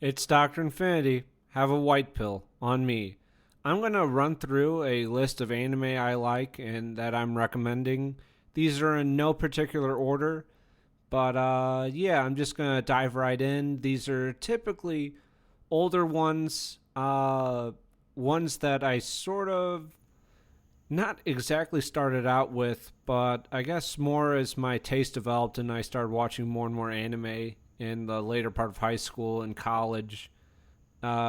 It's Dr. Infinity. Have a white pill on me. I'm going to run through a list of anime I like and that I'm recommending. These are in no particular order, but yeah, I'm just going to dive right in. These are typically older ones, ones that I sort of not exactly started out with, but I guess more as my taste developed and I started watching more and more anime in the later part of high school and college.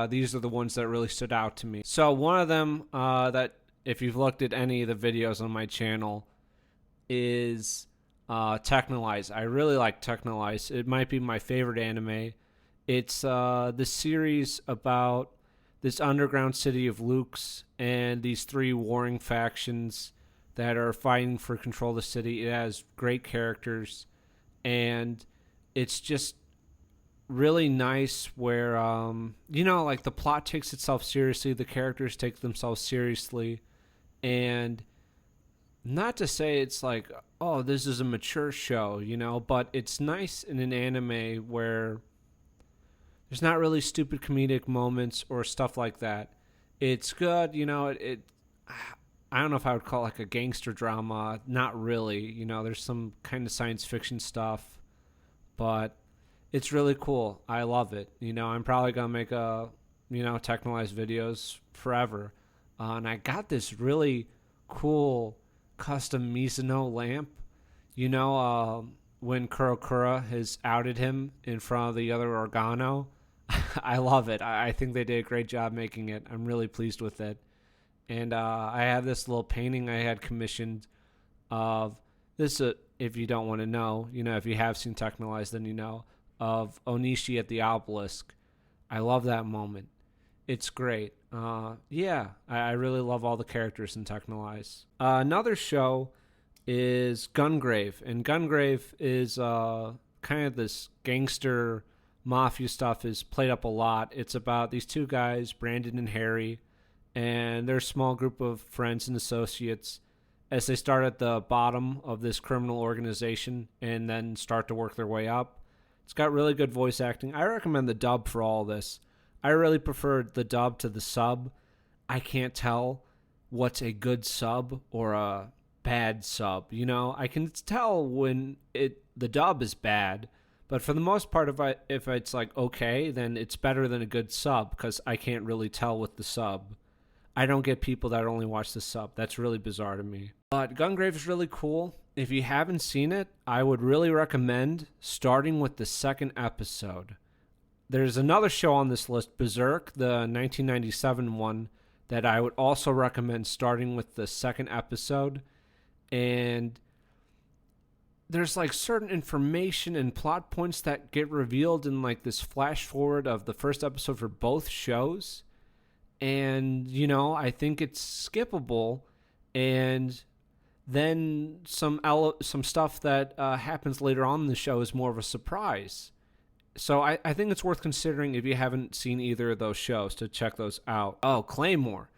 These are the ones that really stood out to me. So one of them that, if you've looked at any of the videos on my channel, is Texhnolyze. I really like Texhnolyze. It might be my favorite anime. It's the series about this underground city of Lukes and these three warring factions that are fighting for control of the city. It has great characters, and it's just really nice where like the plot takes itself seriously, the characters take themselves seriously, and not to say it's like, oh, this is a mature show, but it's nice in an anime where there's not really stupid comedic moments or stuff like that. It's good, I don't know if I would call it like a gangster drama. Not really. There's some kind of science fiction stuff, but it's really cool. I love it. I'm probably gonna make Texhnolyze videos forever. And I got this really cool custom Mizuno lamp. When Kurokura has outed him in front of the other Organo. I love it. I think they did a great job making it. I'm really pleased with it. And I have this little painting I had commissioned of this. If you don't want to know, if you have seen Texhnolyze, then of Onishi at the obelisk. I love that moment. It's great. Yeah, I really love all the characters in Texhnolyze. Another show is Gungrave, and Gungrave is kind of this gangster mafia stuff is played up a lot. It's about these two guys, Brandon and Harry, and their small group of friends and associates as they start at the bottom of this criminal organization and then start to work their way up. It's got really good voice acting. I recommend the dub for all this. I really prefer the dub to the sub. I can't tell what's a good sub or a bad sub. I can tell when the dub is bad, but for the most part, if it's like okay, then it's better than a good sub because I can't really tell with the sub. I don't get people that only watch the sub. That's really bizarre to me. But Gungrave is really cool. If you haven't seen it, I would really recommend starting with the second episode. There's another show on this list, Berserk, the 1997 one, that I would also recommend starting with the second episode. And there's like certain information and plot points that get revealed in like this flash forward of the first episode for both shows. And, I think it's skippable. And then some stuff that happens later on in the show is more of a surprise. So I think it's worth considering if you haven't seen either of those shows to check those out. Oh, Claymore.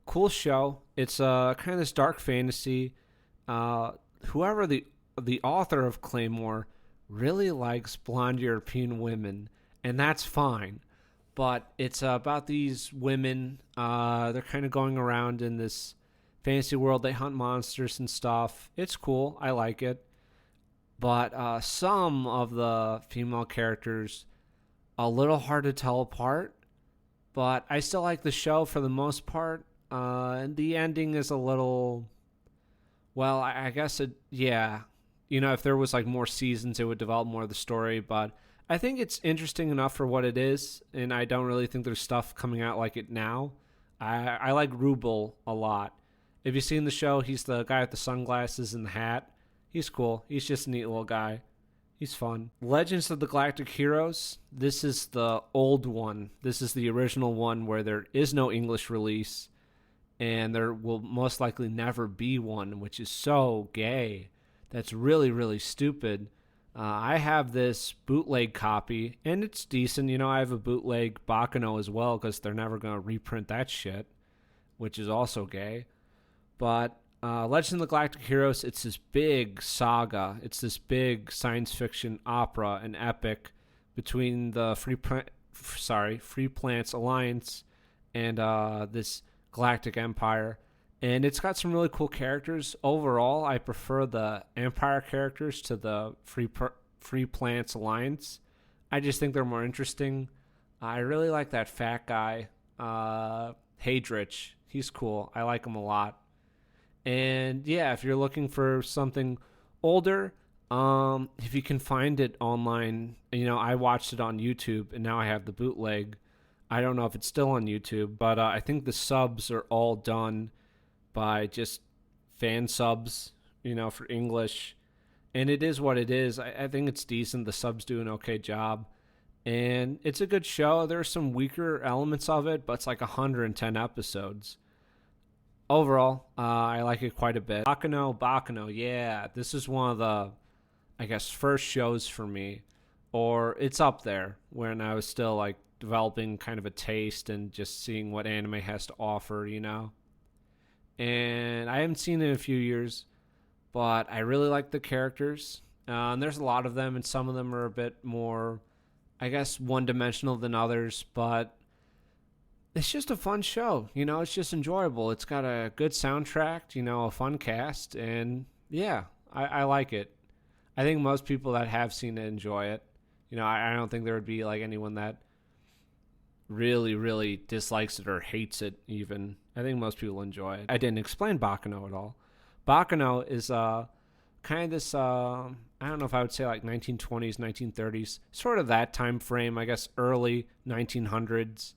Cool show. It's kind of this dark fantasy. Whoever the author of Claymore really likes blonde European women, and that's fine. But it's about these women. They're kind of going around in this fantasy world. They hunt monsters and stuff. It's cool. I like it. But some of the female characters, a little hard to tell apart. But I still like the show for the most part. And the ending is a little... Well, I guess yeah. If there was like more seasons, it would develop more of the story. But I think it's interesting enough for what it is. And I don't really think there's stuff coming out like it now. I like Rubel a lot. If you've seen the show, he's the guy with the sunglasses and the hat. He's cool. He's just a neat little guy. He's fun. Legends of the Galactic Heroes. This is the old one. This is the original one where there is no English release. And there will most likely never be one, which is so gay. That's really, really stupid. I have this bootleg copy, and it's decent. I have a bootleg Baccano as well, because they're never going to reprint that shit, which is also gay. But Legend of the Galactic Heroes, it's this big saga. It's this big science fiction opera, an epic, between the Free Plants Alliance and this Galactic Empire. And it's got some really cool characters. Overall, I prefer the Empire characters to the Free Plants Alliance. I just think they're more interesting. I really like that fat guy, Hadrich. He's cool. I like him a lot. And yeah, if you're looking for something older, if you can find it online, I watched it on YouTube and now I have the bootleg. I don't know if it's still on YouTube, but I think the subs are all done by just fan subs, for English. And it is what it is. I think it's decent. The subs do an okay job. And it's a good show. There are some weaker elements of it, but it's like 110 episodes. Overall, I like it quite a bit. Baccano, yeah. This is one of the, I guess, first shows for me. Or it's up there when I was still like developing kind of a taste and just seeing what anime has to offer, And I haven't seen it in a few years, but I really like the characters. And there's a lot of them, and some of them are a bit more, I guess, one-dimensional than others, but it's just a fun show. It's just enjoyable. It's got a good soundtrack, a fun cast, and yeah, I like it. I think most people that have seen it enjoy it. I don't think there would be like anyone that really, really dislikes it or hates it even. I think most people enjoy it. I didn't explain Baccano at all. Baccano is kind of this, I don't know if I would say like 1920s, 1930s, sort of that time frame, I guess early 1900s.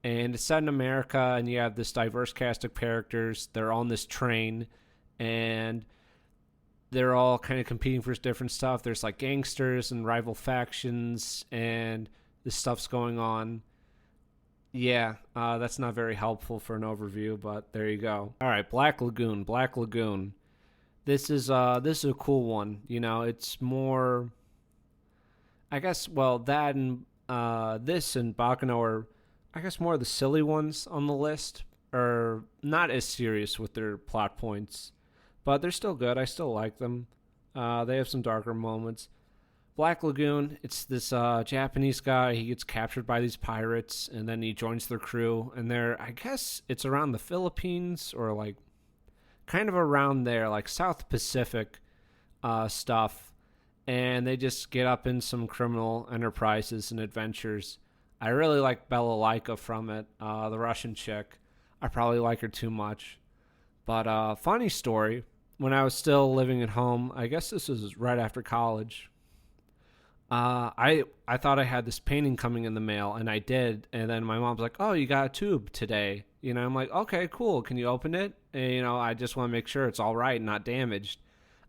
And it's set in America, and you have this diverse cast of characters. They're on this train, and they're all kind of competing for different stuff. There's like gangsters and rival factions, and this stuff's going on. Yeah, that's not very helpful for an overview, but there you go. All right, Black Lagoon. This is a cool one. It's more, I guess. Well, that and this and Baccano are, I guess, more of the silly ones on the list. Are not as serious with their plot points, but they're still good. I still like them. They have some darker moments. Black Lagoon, it's this Japanese guy. He gets captured by these pirates, and then he joins their crew. And I guess it's around the Philippines or like kind of around there, like South Pacific stuff. And they just get up in some criminal enterprises and adventures. I really like Bella Laika from it, the Russian chick. I probably like her too much. But funny story, when I was still living at home, I guess this was right after college, I thought I had this painting coming in the mail, and I did. And then my mom's like, "Oh, you got a tube today." I'm like, "Okay, cool. Can you open it?" And, I just want to make sure it's all right and not damaged.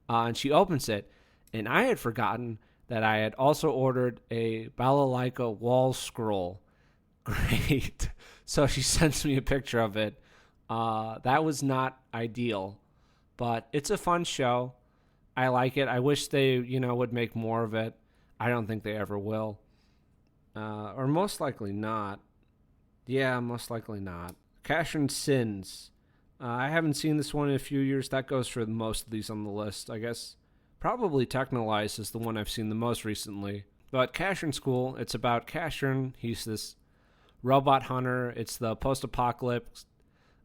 And she opens it, and I had forgotten that I had also ordered a Bella Laika wall scroll. Great. So she sends me a picture of it. That was not ideal, but it's a fun show. I like it. I wish they, would make more of it. I don't think they ever will. Or most likely not. Yeah, most likely not. Casshern Sins. I haven't seen this one in a few years. That goes for most of these on the list, I guess. Probably Texhnolyze is the one I've seen the most recently. But Casshern's cool. It's about Casshern. He's this robot hunter. It's the post-apocalypse.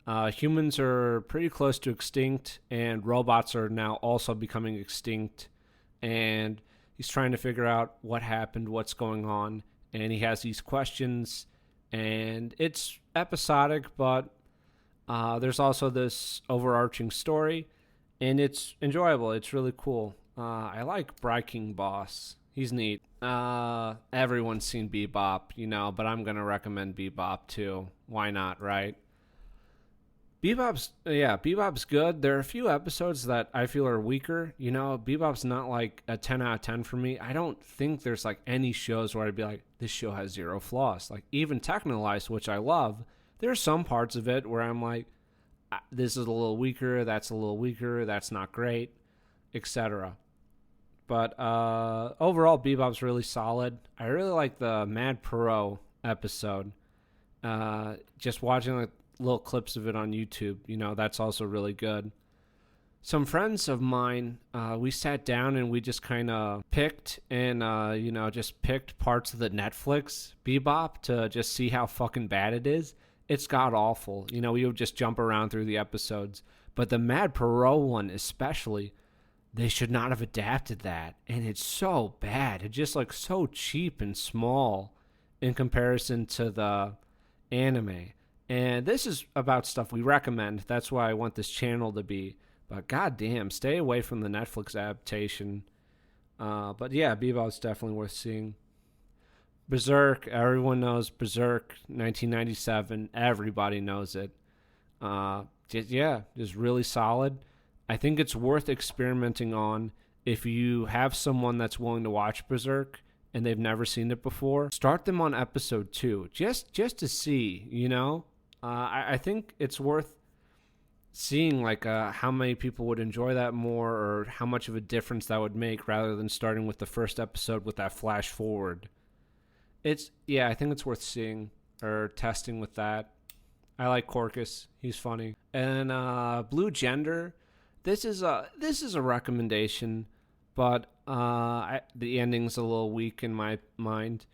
Humans are pretty close to extinct, and robots are now also becoming extinct. And he's trying to figure out what happened, what's going on, and he has these questions. And it's episodic, but there's also this overarching story, and it's enjoyable. It's really cool. I like Breaking Boss. He's neat. Everyone's seen Bebop, but I'm going to recommend Bebop too. Why not, right? Bebop's good. There are a few episodes that I feel are weaker. Bebop's not like a 10 out of 10 for me. I don't think there's like any shows where I'd be like, this show has zero flaws. Like even Texhnolyze, which I love, there are some parts of it where I'm like, this is a little weaker, that's a little weaker, that's not great, etc. But overall, Bebop's really solid. I really like the Mad Perot episode. Just watching like little clips of it on YouTube, that's also really good. some friends of mine, we sat down and we just kind of picked and, just picked parts of the Netflix Bebop to just see how fucking bad it is. It's god awful. We would just jump around through the episodes. But the Mad Perot one, especially, they should not have adapted that. And it's so bad. It's just like so cheap and small in comparison to the anime. And this is about stuff we recommend. That's why I want this channel to be. But goddamn, stay away from the Netflix adaptation. But yeah, Bebop's definitely worth seeing. Berserk, everyone knows Berserk, 1997. Everybody knows it. Just really solid. I think it's worth experimenting on if you have someone that's willing to watch Berserk and they've never seen it before. Start them on episode 2, just to see. I think it's worth seeing like how many people would enjoy that more, or how much of a difference that would make, rather than starting with the first episode with that flash forward. I think it's worth seeing or testing with that. I like Corcus. He's funny. And Blue Gender, this is a recommendation, but the ending's a little weak in my mind.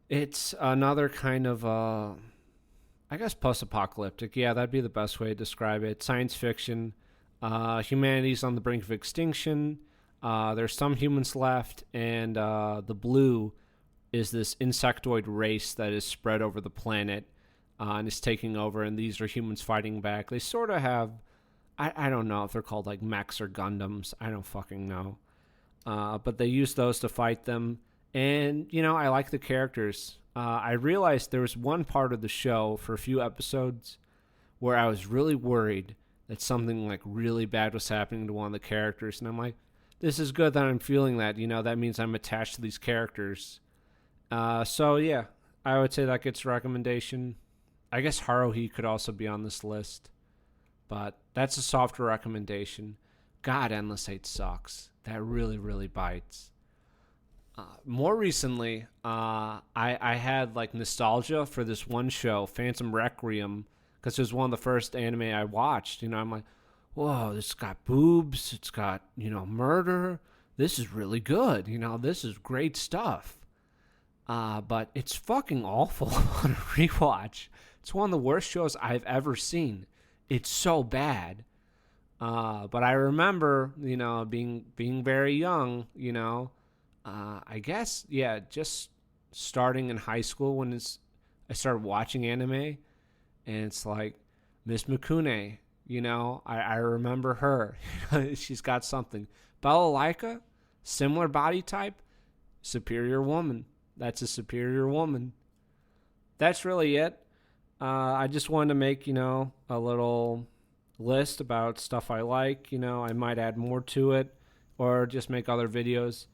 It's another kind of I guess post-apocalyptic. Yeah, that'd be the best way to describe it. Science fiction. Humanity's on the brink of extinction. There's some humans left, and the blue is this insectoid race that is spread over the planet and is taking over, and these are humans fighting back. They sort of have, I don't know if they're called like mechs or Gundams. I don't fucking know. But they use those to fight them. And, I like the characters. I realized there was one part of the show for a few episodes where I was really worried that something like really bad was happening to one of the characters. And I'm like, this is good that I'm feeling that. That means I'm attached to these characters. So, yeah, I would say that gets a recommendation. I guess Haruhi could also be on this list. But that's a softer recommendation. God, Endless Hate sucks. That really, really bites. More recently, I had like nostalgia for this one show, Phantom Requiem, because it was one of the first anime I watched. I'm like, whoa, it's got boobs, it's got, murder. This is really good. This is great stuff. But it's fucking awful on a rewatch. It's one of the worst shows I've ever seen. It's so bad. But I remember, being very young, I guess, just starting in high school when I started watching anime, and it's like Miss Mikune, I remember her. She's got something. Balalaika, similar body type, superior woman. That's a superior woman. That's really it. I just wanted to make, a little list about stuff I like. I might add more to it or just make other videos.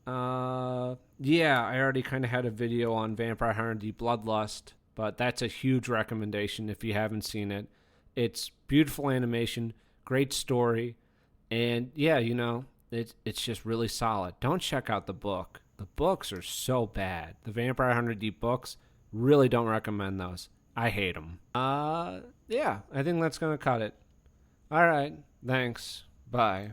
I already kind of had a video on Vampire Hunter D Bloodlust, but that's a huge recommendation if you haven't seen it. It's beautiful animation, great story, and it's just really solid. Don't check out the book. The books are so bad. The Vampire Hunter D books, really don't recommend those. I hate them. I think that's going to cut it. All right, thanks. Bye.